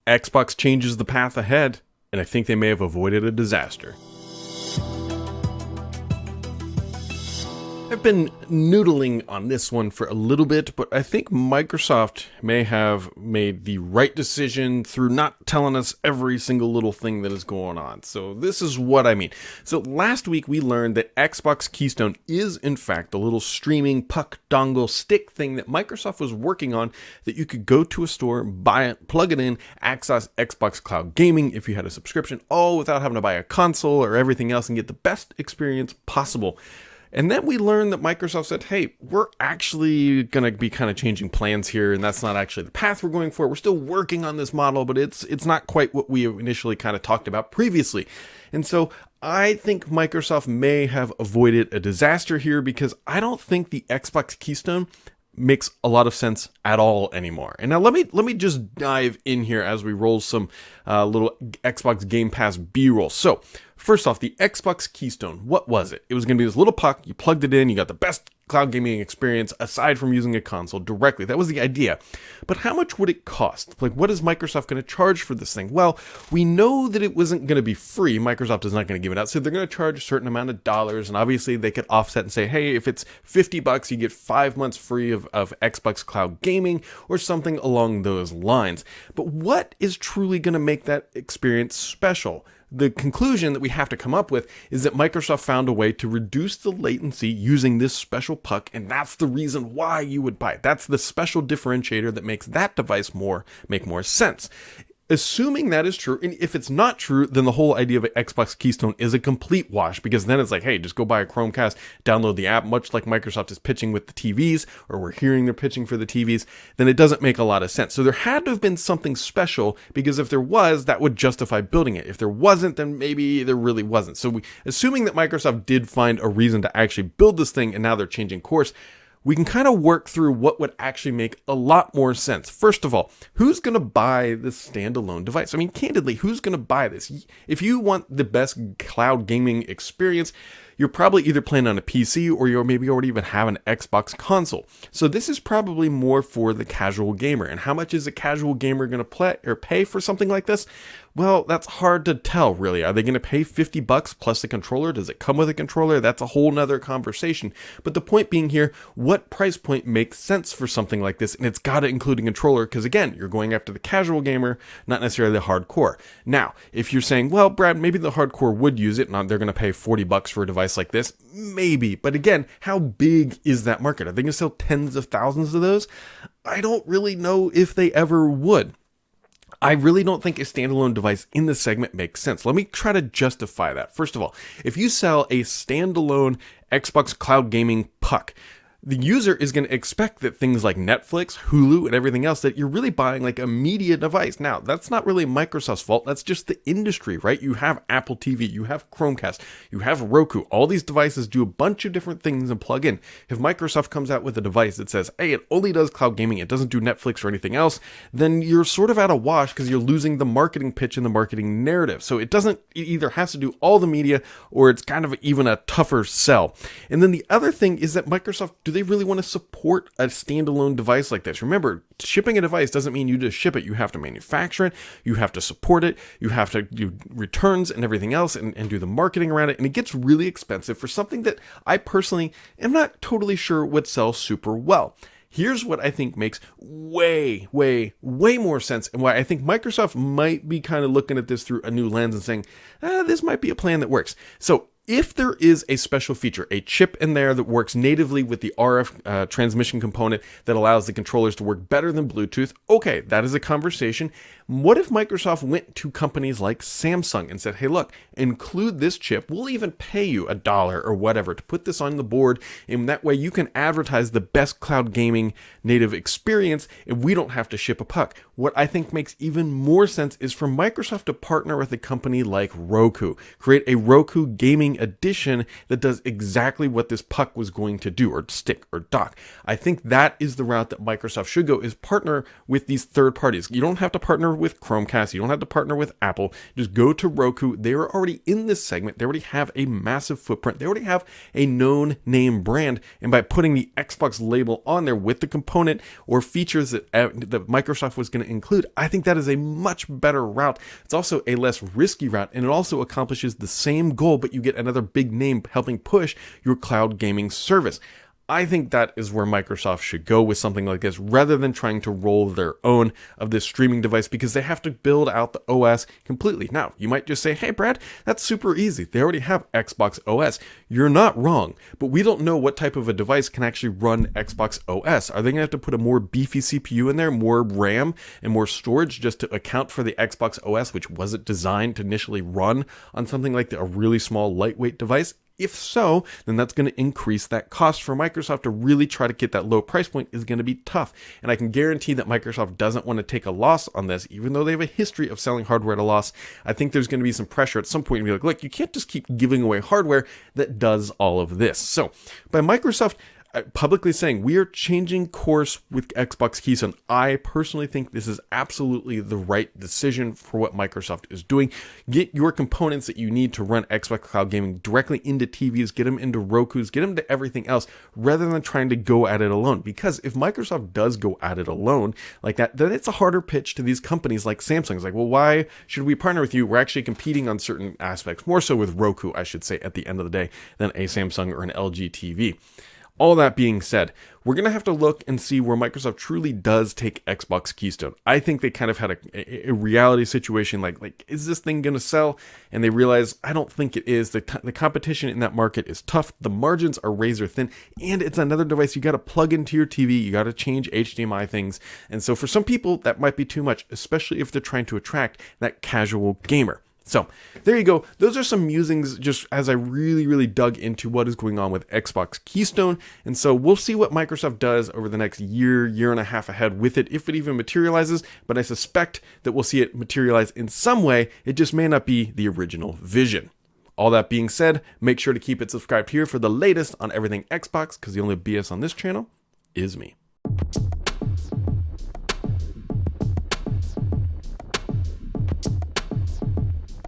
Xbox changes the path ahead, and I think they may have avoided a disaster. I've been noodling on this one for a little bit, but I think Microsoft may have made the right decision through not telling us every single little thing that is going on. So this is what I mean. So last week we learned that Xbox Keystone is in fact the little streaming puck dongle stick thing that Microsoft was working on, that you could go to a store, buy it, plug it in, access Xbox Cloud Gaming if you had a subscription, all without having to buy a console or everything else, and get the best experience possible. And then we learned that Microsoft said, hey, we're actually going to be kind of changing plans here, and that's not actually the path we're going for. We're still working on this model, but it's not quite what we initially kind of talked about previously. And so I think Microsoft may have avoided a disaster here, because I don't think the Xbox Keystone makes a lot of sense at all anymore. And now let me just dive in here as we roll some little Xbox Game Pass B-roll. So first off, the Xbox Keystone, what was it? It was going to be this little puck. You plugged it in, you got the best cloud gaming experience aside from using a console directly. That was the idea. But how much would it cost? Like, what is Microsoft going to charge for this thing? Well, we know that it wasn't going to be free. Microsoft is not going to give it out. So they're going to charge a certain amount of dollars. And obviously they could offset and say, hey, if it's $50, you get 5 months free of Xbox Cloud Gaming or something along those lines. But what is truly going to make that experience special? The conclusion that we have to come up with is that Microsoft found a way to reduce the latency using this special puck, and that's the reason why you would buy it. That's the special differentiator that makes that device make more sense. Assuming that is true, and if it's not true, then the whole idea of an Xbox Keystone is a complete wash, because then it's like, hey, just go buy a Chromecast, download the app, much like Microsoft is pitching with the TVs, or we're hearing they're pitching for the TVs, then it doesn't make a lot of sense. So there had to have been something special, because if there was, that would justify building it. If there wasn't, then maybe there really wasn't. So assuming that Microsoft did find a reason to actually build this thing, and now they're changing course, we can kind of work through what would actually make a lot more sense. First of all, who's going to buy this standalone device? I mean, candidly, who's going to buy this? If you want the best cloud gaming experience, you're probably either playing on a PC, or you maybe already even have an Xbox console. So this is probably more for the casual gamer. And how much is a casual gamer going to play or pay for something like this? Well, that's hard to tell, really. Are they going to pay $50 plus the controller? Does it come with a controller? That's a whole nother conversation. But the point being here, what price point makes sense for something like this? And it's got to include a controller, because again, you're going after the casual gamer, not necessarily the hardcore. Now, if you're saying, well, Brad, maybe the hardcore would use it, and they're going to pay $40 for a device like this, maybe. But again, how big is that market? Are they going to sell tens of thousands of those? I don't really know if they ever would. I really don't think a standalone device in this segment makes sense. Let me try to justify that. First of all, if you sell a standalone Xbox Cloud Gaming puck, the user is going to expect that things like Netflix, Hulu, and everything else, that you're really buying like a media device. Now, that's not really Microsoft's fault. That's just the industry, right? You have Apple TV, you have Chromecast, you have Roku. All these devices do a bunch of different things and plug in. If Microsoft comes out with a device that says, hey, it only does cloud gaming, it doesn't do Netflix or anything else, then you're sort of at a wash, because you're losing the marketing pitch and the marketing narrative. So it either has to do all the media, or it's kind of even a tougher sell. And then the other thing is that Microsoft, do they really want to support a standalone device like this? Remember, shipping a device doesn't mean you just ship it. You have to manufacture it, you have to support it, you have to do returns and everything else, and do the marketing around it, and it gets really expensive for something that I personally am not totally sure would sell super well. Here's what I think makes way more sense, and why I think Microsoft might be kind of looking at this through a new lens and saying, this might be a plan that works. So if there is a special feature, a chip in there that works natively with the RF transmission component that allows the controllers to work better than Bluetooth, okay, that is a conversation. What if Microsoft went to companies like Samsung and said, hey, look, include this chip. We'll even pay you $1 or whatever to put this on the board, and that way you can advertise the best cloud gaming native experience, and we don't have to ship a puck. What I think makes even more sense is for Microsoft to partner with a company like Roku, create a Roku gaming edition that does exactly what this puck was going to do, or stick or dock. I think that is the route that Microsoft should go, is partner with these third parties. You don't have to partner with Chromecast, you don't have to partner with Apple, just go to Roku. They're already in this segment, they already have a massive footprint, they already have a known name brand, and by putting the Xbox label on there with the component or features that Microsoft was going to to include, I think that is a much better route. It's also a less risky route, and it also accomplishes the same goal, but you get another big name helping push your cloud gaming service. I think that is where Microsoft should go with something like this, rather than trying to roll their own of this streaming device, because they have to build out the OS completely. Now, you might just say, hey, Brad, that's super easy. They already have Xbox OS. You're not wrong, but we don't know what type of a device can actually run Xbox OS. Are they going to have to put a more beefy CPU in there, more RAM, and more storage just to account for the Xbox OS, which wasn't designed to initially run on something like a really small, lightweight device? If so, then that's going to increase that cost for Microsoft. To really try to get that low price point is going to be tough. And I can guarantee that Microsoft doesn't want to take a loss on this, even though they have a history of selling hardware at a loss. I think there's going to be some pressure at some point to be like, look, you can't just keep giving away hardware that does all of this. So by Microsoft publicly saying we are changing course with Xbox Keystone, I personally think this is absolutely the right decision for what Microsoft is doing. Get your components that you need to run Xbox Cloud Gaming directly into TVs, get them into Rokus, get them to everything else, rather than trying to go at it alone. Because if Microsoft does go at it alone like that, then it's a harder pitch to these companies like Samsung. It's like, well, why should we partner with you? We're actually competing on certain aspects, more so with Roku, I should say, at the end of the day, than a Samsung or an LG TV. All that being said, we're going to have to look and see where Microsoft truly does take Xbox Keystone. I think they kind of had a reality situation like, is this thing going to sell? And they realize, I don't think it is. The competition in that market is tough. The margins are razor thin, and it's another device you got to plug into your TV. You got to change HDMI things. And so for some people, that might be too much, especially if they're trying to attract that casual gamer. So there you go. Those are some musings just as I really dug into what is going on with Xbox Keystone. And so we'll see what Microsoft does over the next year and a half ahead with it, if it even materializes. But I suspect that we'll see it materialize in some way. It just may not be the original vision. All that being said, make sure to keep it subscribed here for the latest on everything Xbox, because the only BS on this channel is me.